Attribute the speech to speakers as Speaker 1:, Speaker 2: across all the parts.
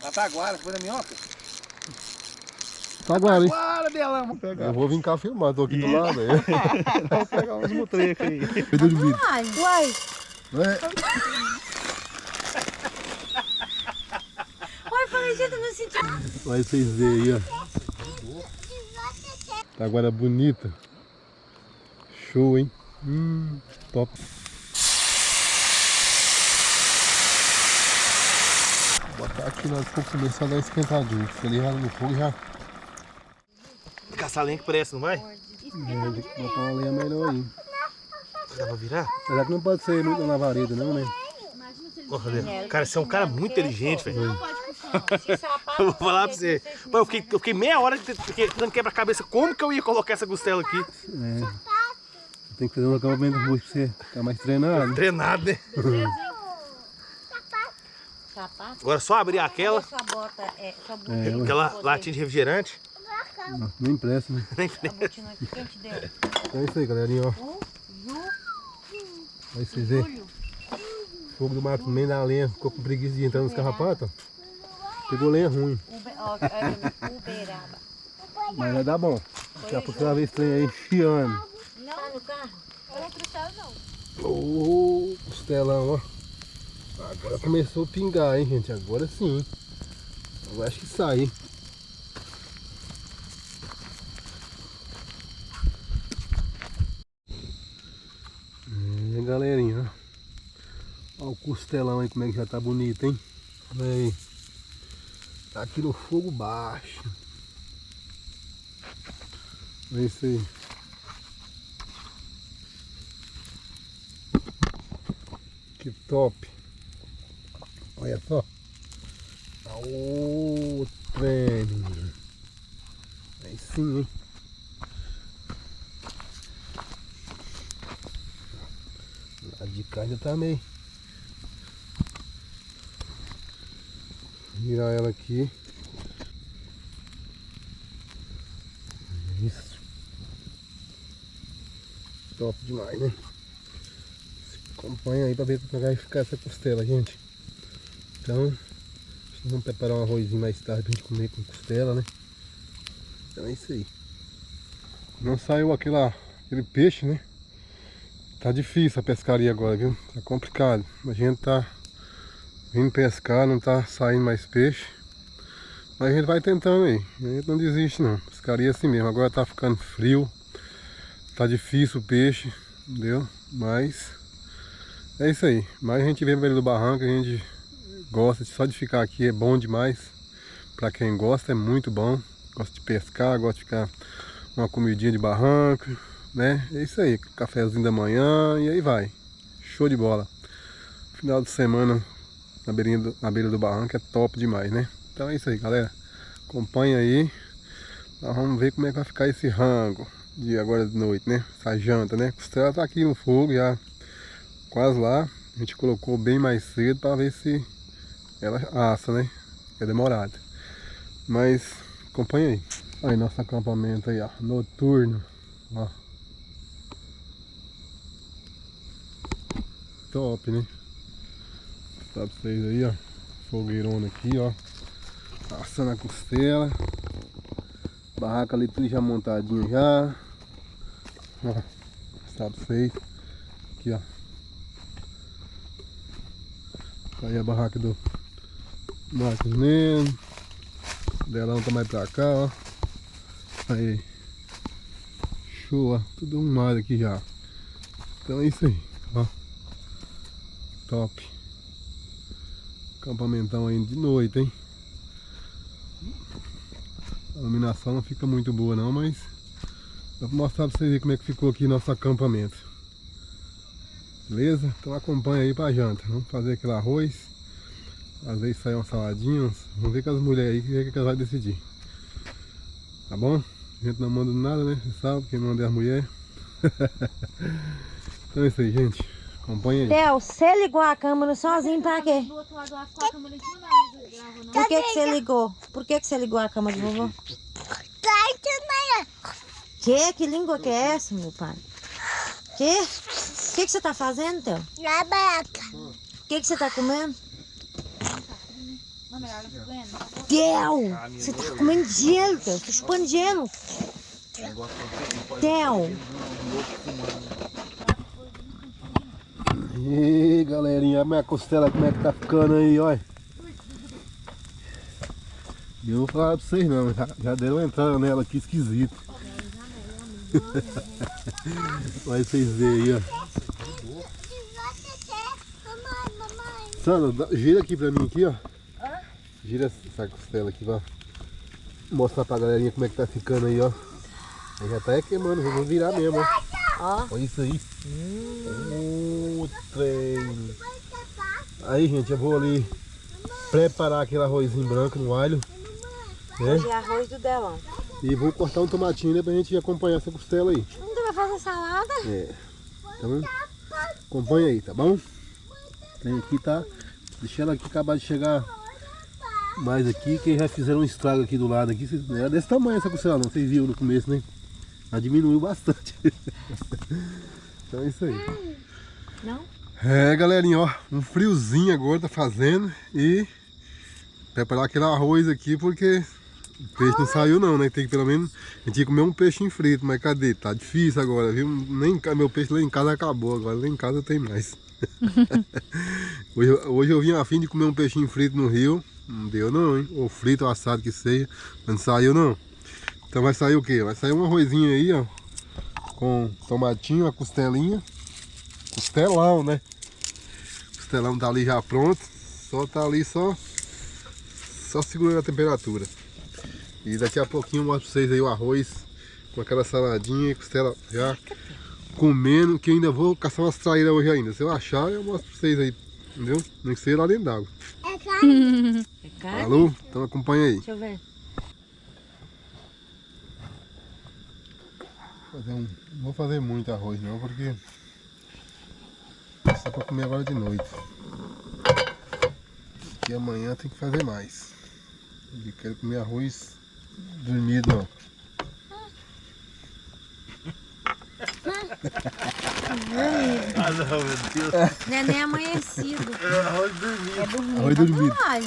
Speaker 1: A taguara, foi da minhoca?
Speaker 2: Taguara, hein?
Speaker 1: Taguara, Belão, vamos pegar.
Speaker 2: Eu vou vir cá filmar, tô aqui do lado aí.
Speaker 1: Vou pegar uns mutrecos aí.
Speaker 2: Perdeu de vídeo.
Speaker 3: Uai. Uai, falei, gente, eu não senti.
Speaker 2: Olha vocês verem aí, ó. Taguara bonita. Show, hein? Top. Vou botar aqui na hora que começar a dar esquentadinho. Fica ali no fogo já.
Speaker 1: Caçar lenha que presta, não vai?
Speaker 2: Tem que botar uma lenha melhor aí.
Speaker 1: Dá pra virar?
Speaker 2: Apesar que não pode ser muito na lavareda, não, né?
Speaker 1: Cara, você é um cara muito inteligente, velho. Eu vou falar pra você. Pô, eu fiquei meia hora dando quebra-cabeça. Como que eu ia colocar essa costela aqui?
Speaker 2: Tem que fazer um acampamento hoje pra você ficar mais treinado.
Speaker 1: Treinado, né? Agora só abrir aquela latinha de refrigerante.
Speaker 2: Não impressa, né? É isso aí, galerinha, ó. Aí vocês verem. Fogo do mato no meio da lenha. Ficou com preguiça de entrar nos carrapatos. Pegou lenha ruim. Mas vai dar bom. Daqui a pouco você vai ver esse trem aí chiando.
Speaker 3: Não, tá no carro? Eu não trouxe não.
Speaker 2: Ô, costelão, ó. Agora começou a pingar, hein, gente? Agora sim. Agora acho que sai, hein? Galerinha, ó. Olha o costelão aí, como é que já tá bonito, hein? Olha aí. Tá aqui no fogo baixo. Olha isso aí. Que top. Olha só. Ô, trem. Aí sim, hein? A de cá já tá meio. Virar ela aqui. Isso. Top demais, né? Acompanha aí pra ver como vai ficar essa costela, gente. Então, vamos preparar um arrozinho mais tarde pra gente comer com costela, né? Então é isso aí. Não saiu aquele peixe, né? Tá difícil a pescaria agora, viu? Tá complicado. A gente tá vindo pescar, não tá saindo mais peixe. Mas a gente vai tentando aí. A gente não desiste não. Pescaria é assim mesmo. Agora tá ficando frio. Tá difícil o peixe, entendeu? Mas é isso aí. Mas a gente vê beira do barranco, a gente gosta só de ficar aqui, é bom demais. Pra quem gosta, é muito bom. Gosta de pescar, gosta de ficar uma comidinha de barranco, né? É isso aí, cafezinho da manhã e aí vai. Show de bola. Final de semana na beira do barranco é top demais, né? Então é isso aí, galera. Acompanha aí. Nós vamos ver como é que vai ficar esse rango de agora de noite, né? Essa janta, né? A costela tá aqui no fogo já quase lá. A gente colocou bem mais cedo para ver se ela assa, né? É demorado. Mas acompanha aí. Aí nosso acampamento aí, ó, noturno, ó. Top, né? Tá pra vocês aí, ó. Fogueirona aqui, ó. Assando a costela. Barraca ali tudo já montadinho já. Ó, tá pra vocês. Aqui, ó. Tá aí a barraca do Marcos Neno. O Delão tá mais pra cá, ó. Aí. Show, ó. Tudo arrumado aqui já. Então é isso aí, ó. Top. Acampamentão aí de noite, hein. A iluminação não fica muito boa não, mas vou mostrar pra vocês verem como é que ficou aqui nosso acampamento. Beleza? Então acompanha aí pra janta. Vamos fazer aquele arroz. Às vezes sai uma saladinha. Vamos ver com as mulheres aí, ver o que elas vão decidir. Tá bom? A gente não manda nada, né? Você sabe, quem manda é as mulheres. Então é isso aí, gente. Acompanha aí.
Speaker 3: Theo, você ligou a câmera sozinho pra quê? Por que você ligou? Por que você ligou a câmera de vovô? Que língua que é essa, meu pai? Que você tá fazendo, Theo?
Speaker 4: Na barraca.
Speaker 3: O que você tá comendo? Theo, você tá comendo gelo, Theo. Tô chupando gelo. Theo.
Speaker 2: E galerinha, a minha costela como é que tá ficando aí, olha. Eu não vou falar pra vocês não, já deram uma entrada nela aqui esquisito. Vai vocês verem aí, ó. Sandra, gira aqui pra mim aqui, ó. Gira essa costela aqui, vai. Mostrar pra galerinha como é que tá ficando aí, ó. Aí já tá queimando, já vou virar mesmo, ó. Olha isso aí. Trem. Aí, gente, eu vou ali preparar aquele arrozinho branco no alho. Né?
Speaker 3: Hoje é arroz do Delão.
Speaker 2: E vou cortar um tomatinho, né, pra gente acompanhar essa costela aí.
Speaker 3: Não vai fazer salada?
Speaker 2: É. Então, acompanha aí, tá bom? Tem aqui, tá? Deixa ela aqui acabar de chegar mais aqui, que já fizeram um estrago aqui do lado aqui. Não era desse tamanho essa costela não, vocês viram no começo, né? Ela diminuiu bastante. Então é isso aí.
Speaker 3: Não?
Speaker 2: É, galerinha, ó, um friozinho agora tá fazendo e preparar aquele arroz aqui porque o peixe não saiu não, né? Tem que pelo menos, a gente ia comer um peixinho frito, mas cadê? Tá difícil agora, viu? Nem, meu peixe lá em casa acabou, agora lá em casa tem mais. hoje eu vim a fim de comer um peixinho frito no rio, não deu não, hein? Ou frito ou assado que seja, mas não saiu não. Então vai sair o quê? Vai sair um arrozinho aí, ó, com tomatinho, a costelinha, costelão, né? O costelão tá ali já pronto, só tá ali só segurando a temperatura. E daqui a pouquinho eu mostro pra vocês aí o arroz com aquela saladinha e costela já comendo, que eu ainda vou caçar umas traíras hoje ainda. Se eu achar, eu mostro pra vocês aí, entendeu? Nem que seja lá dentro d'água.
Speaker 3: É carne? É carne?
Speaker 2: Alô? Então acompanha aí.
Speaker 3: Deixa eu ver.
Speaker 2: Não vou fazer muito arroz não, porque só pra comer agora de noite. E amanhã tem que fazer mais. Eu quero comer arroz dormido não.
Speaker 1: Ah não, meu Deus.
Speaker 3: Não é nem amanhecido.
Speaker 1: É arroz dormido.
Speaker 3: É dormido.
Speaker 2: Arroz dormido.
Speaker 3: Uai.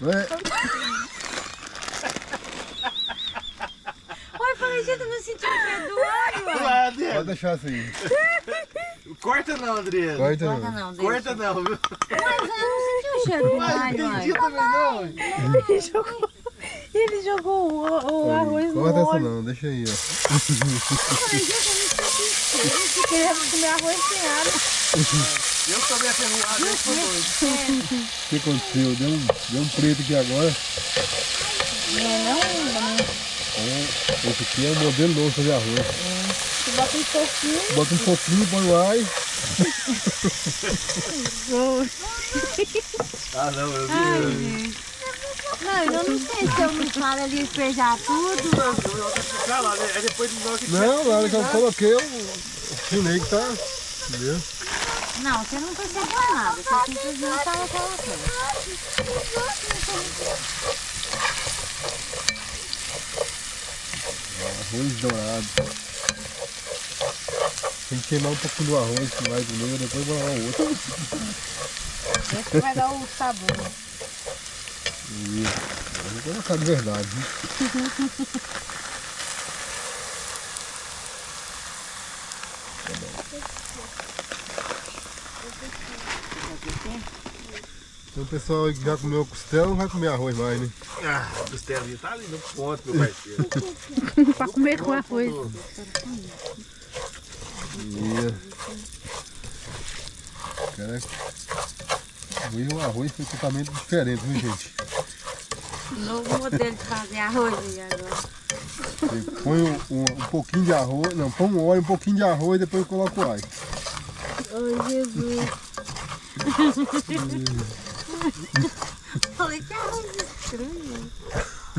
Speaker 2: Ué?
Speaker 3: Uai, falei, gente, eu não senti o cheiro do alho, uai.
Speaker 1: Lá, Adriano.
Speaker 2: Pode deixar assim.
Speaker 1: Corta não, Adriano.
Speaker 2: Corta
Speaker 3: Corta
Speaker 2: não.
Speaker 3: não, deixa.
Speaker 1: Corta não, viu?
Speaker 3: Mas eu não senti o cheiro do
Speaker 1: Mas
Speaker 3: alho,
Speaker 1: entendi
Speaker 3: uai.
Speaker 1: também não.
Speaker 3: Ele jogou o arroz no
Speaker 2: Corta essa
Speaker 3: óleo.
Speaker 2: não, deixa aí, ó.
Speaker 3: Falei, gente, eu não senti o cheiro. Eu queria comer arroz sem alho.
Speaker 1: Eu também aterroado, eu sou doido.
Speaker 2: O que aconteceu? Deu um preto aqui agora. Esse aqui é o modelo novo de fazer arroz.
Speaker 3: Você bota um pouquinho.
Speaker 2: Bota um pouquinho, põe o ar e...
Speaker 1: Ah não, meu
Speaker 3: Ai,
Speaker 1: Deus.
Speaker 3: gente. Não, eu não sei se eu me falo ali despejar tudo.
Speaker 1: Ficar lá, né? Aí depois de nós que
Speaker 2: Não, na hora que eu coloquei, eu chinei que tá... Entendeu?
Speaker 3: Não, você não percebeu nada. Você simplesmente estava colocando.
Speaker 2: Arroz dourado. Tem que queimar um pouquinho do arroz que vai primeiro, depois vou lavar o outro.
Speaker 3: Esse vai dar o sabor.
Speaker 2: Isso. Eu vou colocar de verdade. Né? Então o pessoal que já comeu costela não vai comer arroz mais, né?
Speaker 1: Ah, a costelinha tá ali no ponto, meu parceiro.
Speaker 3: Pra comer com arroz.
Speaker 2: Caraca. Hoje o arroz foi totalmente diferente, viu, gente?
Speaker 3: Novo modelo de fazer arroz aí agora.
Speaker 2: Você põe um pouquinho de arroz, não, põe um óleo, um pouquinho de arroz e depois coloca o alho.
Speaker 3: Ai, Jesus. Falei que arroz estranho.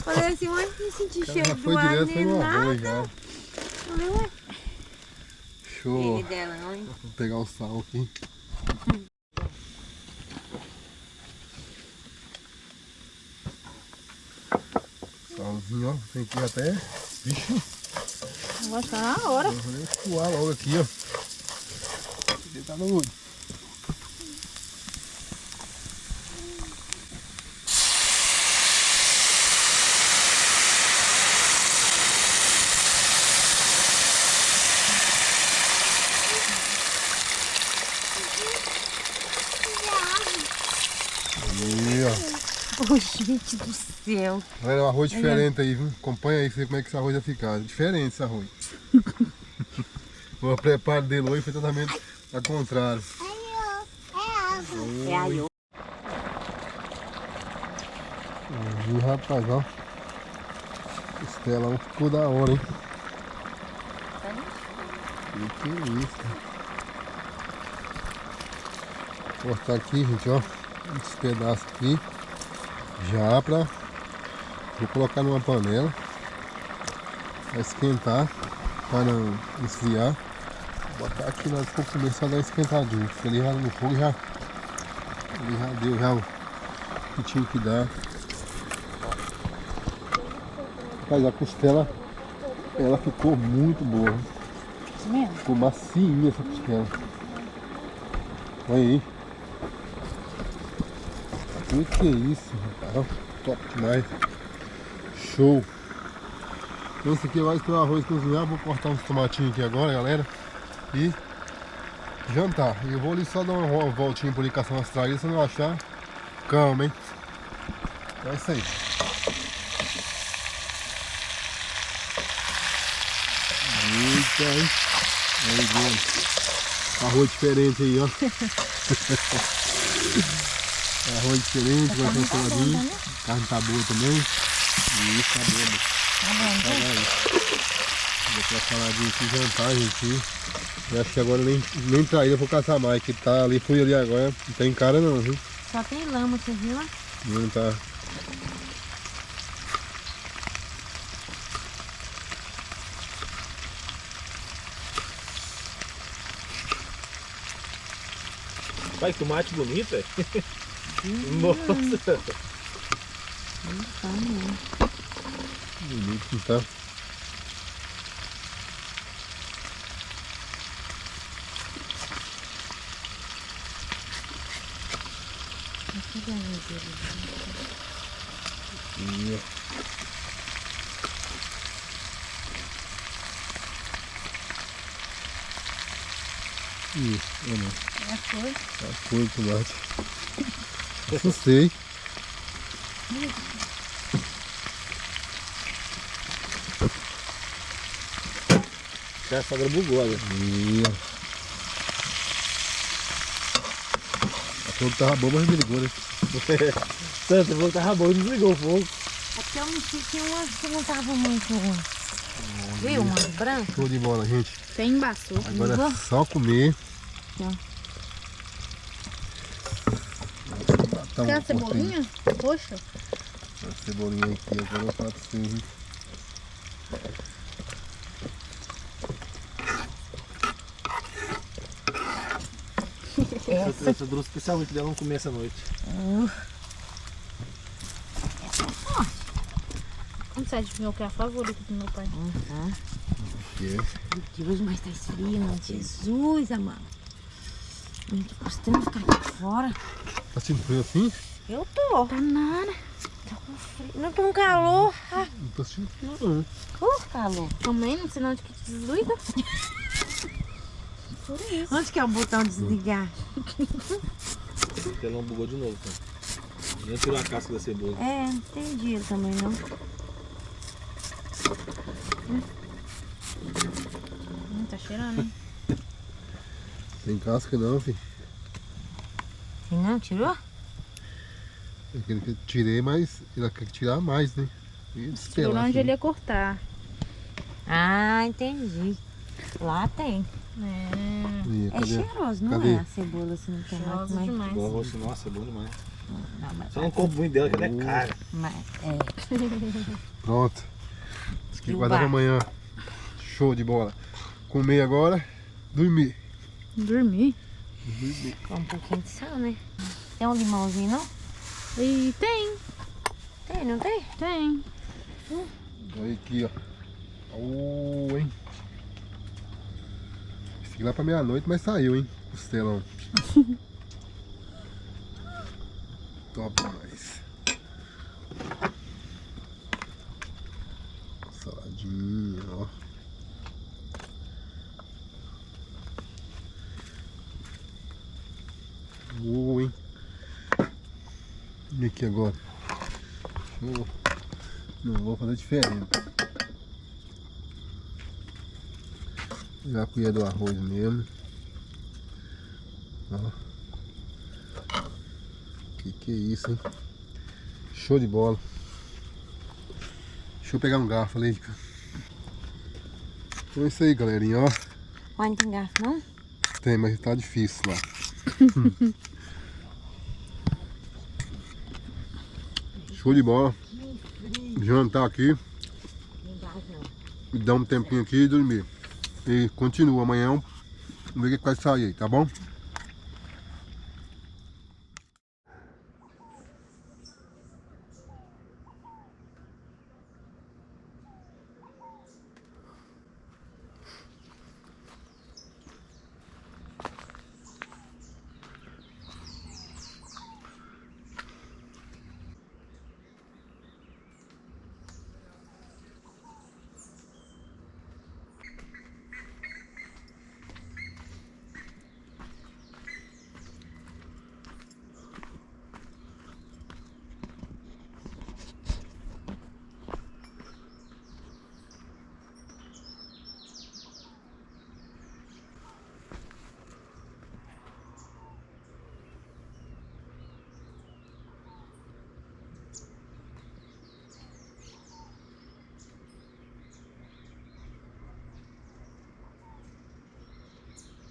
Speaker 3: Falei assim, onde que eu senti cheiro
Speaker 2: Já
Speaker 3: do
Speaker 2: foi
Speaker 3: alho
Speaker 2: direto
Speaker 3: nem
Speaker 2: no arroz
Speaker 3: nada.
Speaker 2: já.
Speaker 3: Falei, ué.
Speaker 2: Show.
Speaker 3: Ele dela, não, hein?
Speaker 2: Vou pegar o sal aqui. Salzinho, ó. Tem que ir até. Vixe,
Speaker 3: Vou achar na hora.
Speaker 2: vou nem suar logo aqui, ó. Ele tá no olho. E, ó.
Speaker 3: Oh, gente do céu.
Speaker 2: Olha, um arroz diferente aí, viu? Acompanha aí pra ver como é que esse arroz vai ficar. Diferente esse arroz. O preparo dele hoje foi totalmente ao contrário.
Speaker 3: É aí, ó.
Speaker 2: E rapaz, ó. Costelão ficou da hora, hein? Que é isso? Vou cortar aqui, gente, ó. Esses pedaços aqui. Já pra... Vou colocar numa panela. Vai esquentar. Para não esfriar. Vou botar aqui na hora que for começar a dar uma esquentadinha. Porque ali já no fogo já... Ali já deu já o que tinha que dar. Rapaz, a costela, ela ficou muito boa.
Speaker 3: Mesmo?
Speaker 2: Ficou macinha essa costela. Olha aí. O que é isso, rapaz? Ó, top demais. Show. Então esse aqui vai ser o arroz cozinhar. Vou cortar uns tomatinhos aqui agora, galera. E jantar. E eu vou ali só dar uma voltinha por ali caçar umas traíras, se não achar. Calma, hein? Então é isso aí. Eita, hein? Aí, bom. Arroz diferente aí, ó. Arroz diferente, vai ser saladinho. Carne tá boa também. E isso tá boa.
Speaker 3: Tá bom,
Speaker 2: Tá bom. Vou colocar a saladinha aqui e jantar, gente. Eu acho que agora nem traíra eu vou caçar mais, que tá ali, fui ali agora. Não tem cara não, viu?
Speaker 3: Só tem lama, você viu?
Speaker 2: Não tá.
Speaker 1: Vai, tomate bonito, é? Nossa!
Speaker 3: Tá mesmo.
Speaker 2: Bonito, não tá? Isso, olha.
Speaker 3: É a cor.
Speaker 2: A cor do tomate. Assustei.
Speaker 1: Já a sogra bugou ali.
Speaker 2: A fogo tava bom, mas desligou, né?
Speaker 1: Tanto, o fogo tava bom e desligou o fogo.
Speaker 3: É porque eu me senti umas que não tava muito. Viu? Umas brancas.
Speaker 2: Show de bola, gente.
Speaker 3: Tem embaçou.
Speaker 2: Agora é só comer.
Speaker 3: Tá.
Speaker 2: Tá
Speaker 3: Quer a cebolinha? Roxa?
Speaker 2: A cebolinha aqui, agora eu faço assim.
Speaker 1: Essa eu trouxe especialmente dela não comer essa noite.
Speaker 3: Essa é forte. Não sei de meu que é a favorita do meu pai. Meu Deus, mas tá esfriando. Jesus, amado. Não tô gostando de ficar aqui fora.
Speaker 2: Tá sentindo frio assim?
Speaker 3: Eu tô. Tá nada. Tô com frio. Não tô com calor. Ah,
Speaker 2: Não tô sentindo frio não.
Speaker 3: calor. Também não sei onde que desliga. Por isso. Onde que é o botão desligar?
Speaker 1: O telão bugou de novo, cara. Nem tirou a casca da cebola.
Speaker 3: É, não entendi ele também não. Tá cheirando, hein?
Speaker 2: Sem casca não, filho.
Speaker 3: E não, tirou?
Speaker 2: Aquele que eu tirei, mas ele quer tirar mais, né?
Speaker 4: Tirou onde ele ia cortar.
Speaker 3: Ah, entendi. Lá tem. É cheiroso, não
Speaker 2: Cadê?
Speaker 3: é? A cebola assim, não tem mais.
Speaker 4: Cheiroso
Speaker 3: Mas,
Speaker 4: demais.
Speaker 1: Bom arroz, nossa, é bom demais.
Speaker 3: não, mas,
Speaker 1: Só não compro muito dela, que ela é cara.
Speaker 3: mas é.
Speaker 2: Pronto. Isso aqui
Speaker 3: E o
Speaker 2: guardar pra
Speaker 3: bar?
Speaker 2: amanhã. Show de bola. Comer agora, dormir.
Speaker 4: Dormir.
Speaker 3: Com um pouquinho de sal, né? Tem um limãozinho, não?
Speaker 4: E tem.
Speaker 3: Tem, não tem?
Speaker 4: Tem.
Speaker 2: Olha aqui, ó. Hein? Esse aqui lá pra meia-noite, mas saiu, hein? Costelão. Top demais. Saladinha, ó. Hein? E aqui agora? Não vou fazer diferente. Pegar a colher do arroz mesmo. Ó. Que é isso, hein? Show de bola. Deixa eu pegar um garfo ali. Então é isso aí, galerinha, ó.
Speaker 3: Ó, não tem garfo, não?
Speaker 2: Tem, mas tá difícil lá. Show de bola. Jantar aqui. E dar um tempinho aqui e dormir. E continua amanhã. Vamos ver o que vai sair aí, tá bom?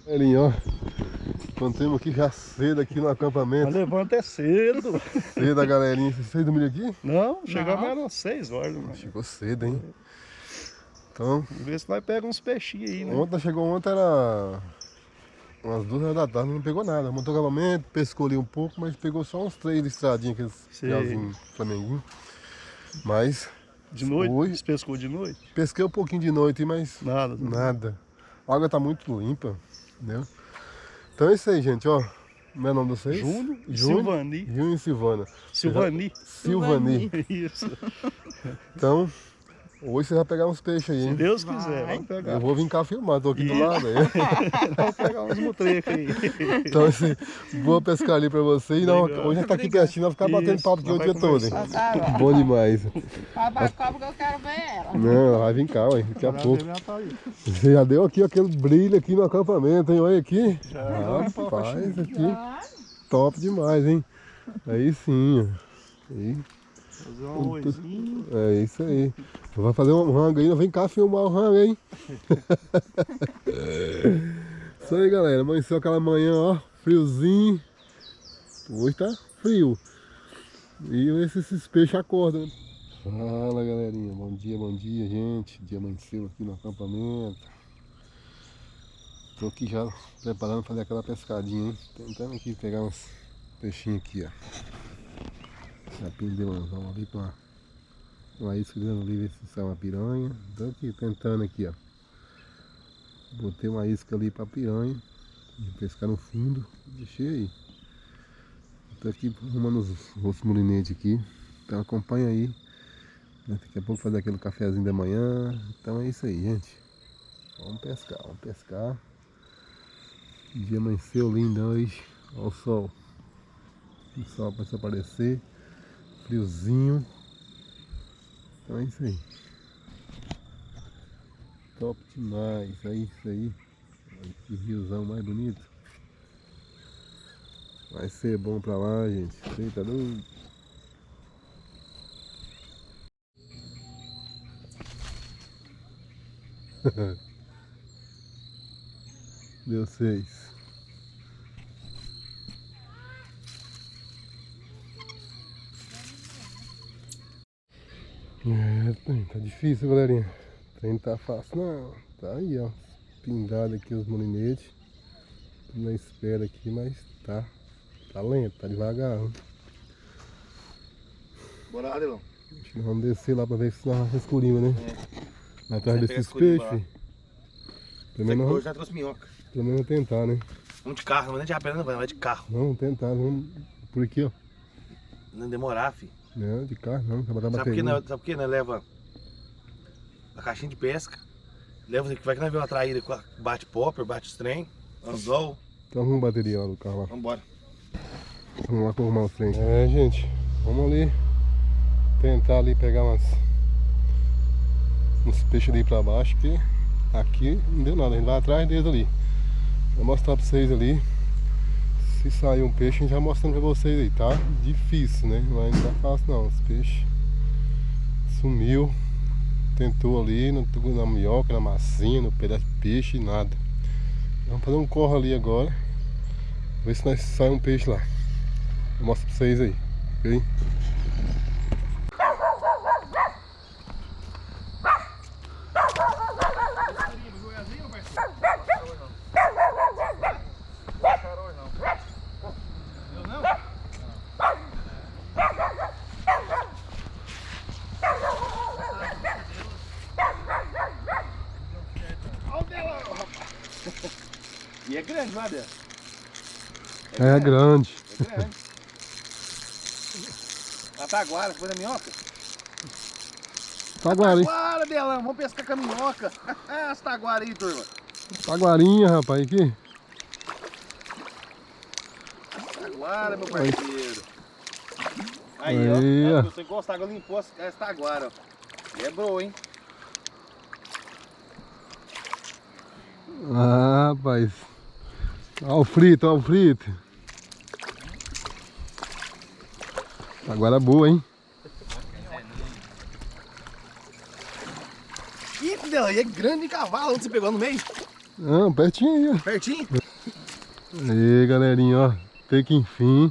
Speaker 2: Galerinha, ó. Mantemos aqui já cedo aqui no acampamento.
Speaker 1: Levanta é cedo.
Speaker 2: Cedo a galerinha. Vocês dormiram aqui?
Speaker 1: Não, chegamos era 6 horas. Mano.
Speaker 2: Chegou cedo, hein? Então,
Speaker 1: Vamos ver se nós pegamos uns peixinhos aí, né?
Speaker 2: ontem era umas 2 horas da tarde, não pegou nada. Montou o acampamento, pescou ali um pouco, mas pegou só uns 3 listradinhos, aqueles piauzinhos flamenguinhos. Mas
Speaker 1: De noite?
Speaker 2: Foi.
Speaker 1: Você pescou de noite?
Speaker 2: pesquei um pouquinho de noite, mas
Speaker 1: Nada.
Speaker 2: nada. A água tá muito limpa, entendeu? Então é isso aí, gente, ó. Como é o nome de vocês?
Speaker 1: Júnior e
Speaker 2: Júnior,
Speaker 1: Silvani.
Speaker 2: Júnior e Silvana.
Speaker 1: Silvani.
Speaker 2: Silvani.
Speaker 1: Isso.
Speaker 2: Então, hoje você vai pegar uns peixes aí,
Speaker 1: Se
Speaker 2: hein?
Speaker 1: Deus quiser, vamos pegar.
Speaker 2: Eu vou vir cá filmar, tô aqui do
Speaker 1: Isso.
Speaker 2: lado aí.
Speaker 1: Vamos pegar uns mutrecos aí.
Speaker 2: Então, assim, vou pescar ali pra você. E não,
Speaker 1: Legal.
Speaker 2: hoje a gente tá aqui pertinho, vai ficar batendo
Speaker 1: Isso,
Speaker 2: papo aqui o
Speaker 1: nós
Speaker 2: dia
Speaker 1: vai
Speaker 2: todo, hein?
Speaker 1: conversar.
Speaker 2: Bom demais.
Speaker 3: Como que eu quero ver ela?
Speaker 2: Não, ela vai vir cá, ué, daqui a
Speaker 1: Agora
Speaker 2: pouco.
Speaker 1: já tá aí.
Speaker 2: Você já deu aqui aquele brilho aqui no acampamento, hein? Olha aqui.
Speaker 1: Já,
Speaker 2: Rapaz, aqui top demais, hein? Aí sim, ó. Aí,
Speaker 1: fazer um arrozinho.
Speaker 2: é isso aí. Vai fazer um rango aí, vem cá filmar o rango, hein? Isso aí, galera. Amanheceu aquela manhã, ó, friozinho. Hoje tá frio. E esses peixes acordam. Fala, galerinha. Bom dia, gente. O dia amanheceu aqui no acampamento. Tô aqui já preparando fazer aquela pescadinha, hein? Tentando aqui pegar uns peixinhos aqui, ó. Já pendeu uma ali com uma isca grande ali, ver se sai uma piranha. Tô aqui tentando aqui, ó. Botei uma isca ali pra piranha. Vou pescar no fundo. Deixei aí. Tô aqui arrumando os outros molinetes aqui. Então acompanha aí. Daqui a pouco fazer aquele cafezinho da manhã. Então é isso aí, gente. Vamos pescar, vamos pescar. O dia amanheceu lindo hoje. Olha o sol. O sol começou a aparecer. Friozinho. Então é isso aí. Top demais. É isso aí. Olha que riozão mais bonito. Vai ser bom pra lá, gente. Você tá doido? Deu 6. Tá difícil, galerinha. O trem tá fácil não. Tá aí, ó. Pingado aqui os molinetes. Tô na espera aqui, mas tá lento, tá devagar. Ó.
Speaker 1: Bora lá, Adelão.
Speaker 2: Acho que nós vamos descer lá pra ver se nós escurinha, né? Atrás
Speaker 1: Você
Speaker 2: desses
Speaker 1: pega escurinho
Speaker 2: peixes. Pelo menos
Speaker 1: Hoje já trouxe minhoca.
Speaker 2: tentar, né?
Speaker 1: Vamos de carro, não é de rapé, não, vai de carro.
Speaker 2: Vamos tentar, vamos por aqui, ó.
Speaker 1: Não demorar, filho.
Speaker 2: Não, de carro não, vai botar
Speaker 1: Sabe por que,
Speaker 2: bateria.
Speaker 1: sabe por que, né? Leva a caixinha de pesca, leva que vai que nós vemos uma traíra, bate popper, bate os trem, anzol.
Speaker 2: Então arruma a bateria lá do carro lá.
Speaker 1: Vambora.
Speaker 2: Vamos lá arrumar os trem. É, gente, Vamos ali tentar ali pegar uns peixes ali pra baixo, que aqui não deu nada, a gente vai atrás deles ali. Vou mostrar pra vocês ali. Se sair um peixe, a gente já mostrando pra vocês aí, tá? Difícil, né? Mas não tá fácil não, os peixes sumiu. Tentou ali, na minhoca, na massinha, no pedaço de peixe, nada. Vamos fazer um corre ali agora. Ver se nós sai um peixe lá. Eu mostro pra vocês aí, ok?
Speaker 1: E é grande, não é, Dé?
Speaker 2: É grande.
Speaker 1: É grande. A taguara, foi da minhoca?
Speaker 2: Taguara, hein?
Speaker 1: Taguara, Delão, vamos pescar com a minhoca. As taguara aí, turma.
Speaker 2: Taguarinha, rapaz, aqui.
Speaker 1: Taguara, meu parceiro. Aí,
Speaker 2: Aí,
Speaker 1: ó. Você gosta, água limpou as taguara, ó. Quebrou, hein?
Speaker 2: Ah, rapaz. Olha o frito, olha o frito. Agora boa, hein?
Speaker 1: Ih, Delão, é grande de cavalo. Onde você pegou no meio?
Speaker 2: Ah, pertinho aí, ó.
Speaker 1: Pertinho?
Speaker 2: Aí, galerinha, ó. Até que enfim.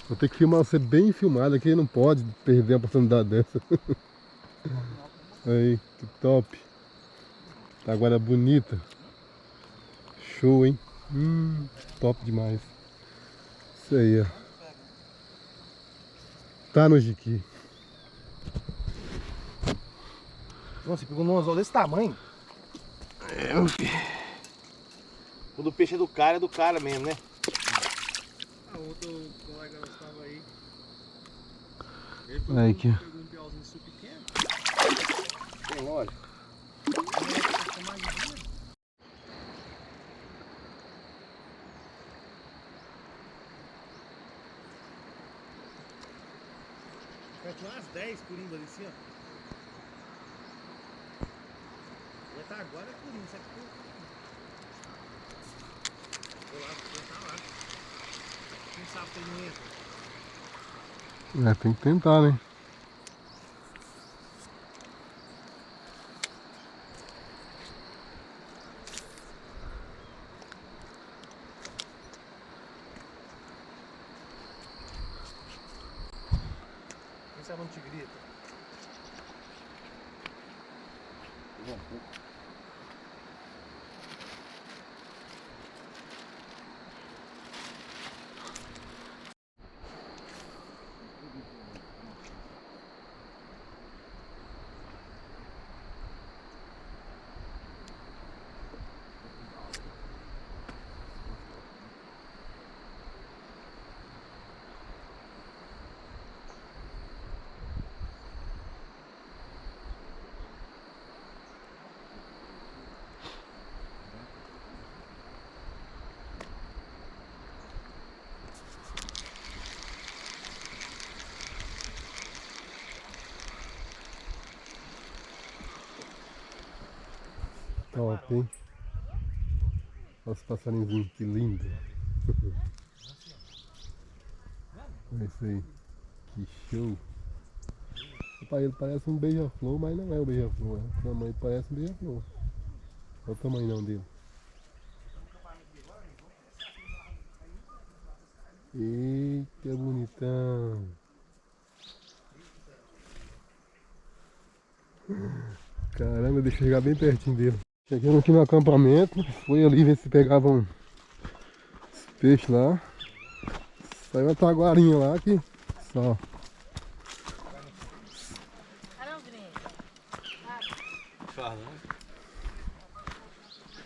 Speaker 2: Vou ter que filmar você bem filmado aqui, não pode perder a oportunidade dessa. Aí, que top. Taguara bonita. Show, hein? Top demais. Isso aí, ó. Tá no jiqui.
Speaker 1: Nossa, você pegou um anzol desse tamanho?
Speaker 2: É, meu filho.
Speaker 1: Quando o peixe é do cara mesmo, né?
Speaker 5: A outra colega estava aí.
Speaker 2: Aí, aqui, ó.
Speaker 5: Pegou um piauzinho super pequeno.
Speaker 1: Tem óleo. Vai ter umas 10 coringas ali assim, ó. Já tá agora é coringa, sabe que vou lá, vou tá lá. Quem sabe que ele não entra?
Speaker 2: É, tem que tentar, né?
Speaker 1: Quem sabe onde te grita?
Speaker 2: Top, hein? Olha os passarinhos, que lindo. É isso aí. Que show. Rapaz, ele parece um beija-flor, mas não é um beija-flor. O tamanho parece um beija-flor. Olha o tamanho não dele. Eita, bonitão. Caramba, deixa eu chegar bem pertinho dele. Cheguei aqui no acampamento, fui ali ver se pegavam os peixes lá. Saiu uma taguarinha lá que só.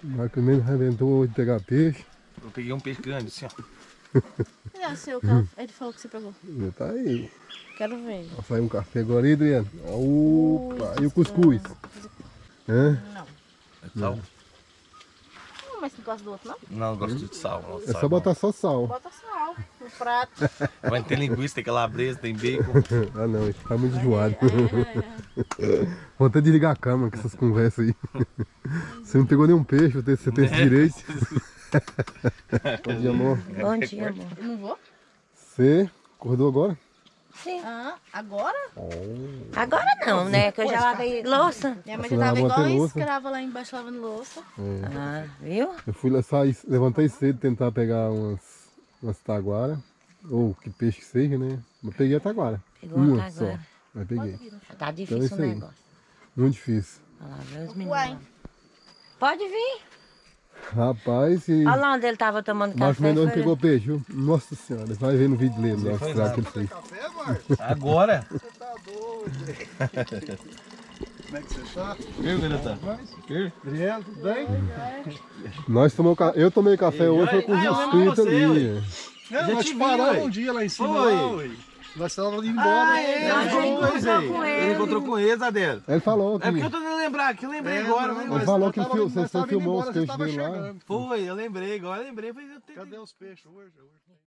Speaker 2: Mas primeiro arrebentou hoje de pegar peixe.
Speaker 1: Eu peguei um peixe grande assim, ó.
Speaker 3: Cadê o seu? Ele falou que você pegou.
Speaker 2: Já tá aí.
Speaker 3: Quero ver.
Speaker 2: Ó, saiu um café agora aí, Adriano. Opa, e o cuscuz? Hã?
Speaker 3: Não.
Speaker 1: Então,
Speaker 3: mas não gosta do outro, não?
Speaker 1: Não, eu gosto de sal. Não,
Speaker 2: É só botar só sal.
Speaker 3: Bota sal no prato.
Speaker 1: Vai ter linguiça, tem calabresa, tem bacon.
Speaker 2: Ah não, isso tá muito enjoado. Vou até desligar a câmera com essas conversas aí. Você não pegou nenhum peixe, você tem esse direito. Bom dia, amor.
Speaker 3: Bom dia, amor. Eu não vou?
Speaker 2: Você acordou agora?
Speaker 3: Sim. Ah, agora? Agora não, né? Que eu já lavei louça.
Speaker 4: Minha mãe
Speaker 2: Você
Speaker 4: já tava
Speaker 2: lavou até
Speaker 4: igual
Speaker 2: louça?
Speaker 4: escrava lá embaixo lavando louça.
Speaker 3: Ah, viu?
Speaker 2: Eu fui lá, levantei cedo tentar pegar umas taguara. Ou que peixe que seja, né? Mas peguei a taguara.
Speaker 3: Pegou
Speaker 2: Uma
Speaker 3: a
Speaker 2: só.
Speaker 3: taguara.
Speaker 2: Mas peguei.
Speaker 3: Tá
Speaker 2: Então é
Speaker 3: difícil
Speaker 2: isso
Speaker 3: o
Speaker 2: aí.
Speaker 3: negócio.
Speaker 2: Muito difícil.
Speaker 3: Olha lá, vê os meninos.
Speaker 4: Uai.
Speaker 3: lá. Pode vir.
Speaker 2: Rapaz, e
Speaker 3: Olha lá onde ele tava tomando
Speaker 2: Marcos
Speaker 3: café.
Speaker 2: Mendonça
Speaker 3: foi
Speaker 2: pegou peixe, viu? Nossa senhora, vai ver no vídeo dele lá, o estrago que ele fez.
Speaker 5: Café, Marcos?
Speaker 1: Agora?
Speaker 5: Você tá doido. Como é que você tá?
Speaker 1: Viu, Garota?
Speaker 5: Adriano, tudo bem?
Speaker 2: Eu tomei café hoje, foi com os
Speaker 1: eu lembro
Speaker 2: inscritos
Speaker 1: você,
Speaker 2: ali.
Speaker 5: Não,
Speaker 1: Já
Speaker 5: nós
Speaker 1: te vi,
Speaker 5: paramos
Speaker 1: ué.
Speaker 5: um dia lá em cima.
Speaker 1: Foi.
Speaker 5: Lá, ué. Nós estávamos indo embora.
Speaker 1: Ele encontrou com eles, Adélio.
Speaker 2: Ele falou que,
Speaker 1: É porque eu tô tentando lembrar aqui, eu lembrei agora.
Speaker 5: não,
Speaker 1: Mas...
Speaker 2: ele falou que vocês
Speaker 5: nós tava indo
Speaker 2: filmou
Speaker 5: embora,
Speaker 2: os
Speaker 5: você
Speaker 2: peixes
Speaker 5: tava
Speaker 2: dele lá.
Speaker 5: chegando.
Speaker 1: Foi, eu lembrei, agora eu lembrei.
Speaker 5: Cadê os peixes hoje?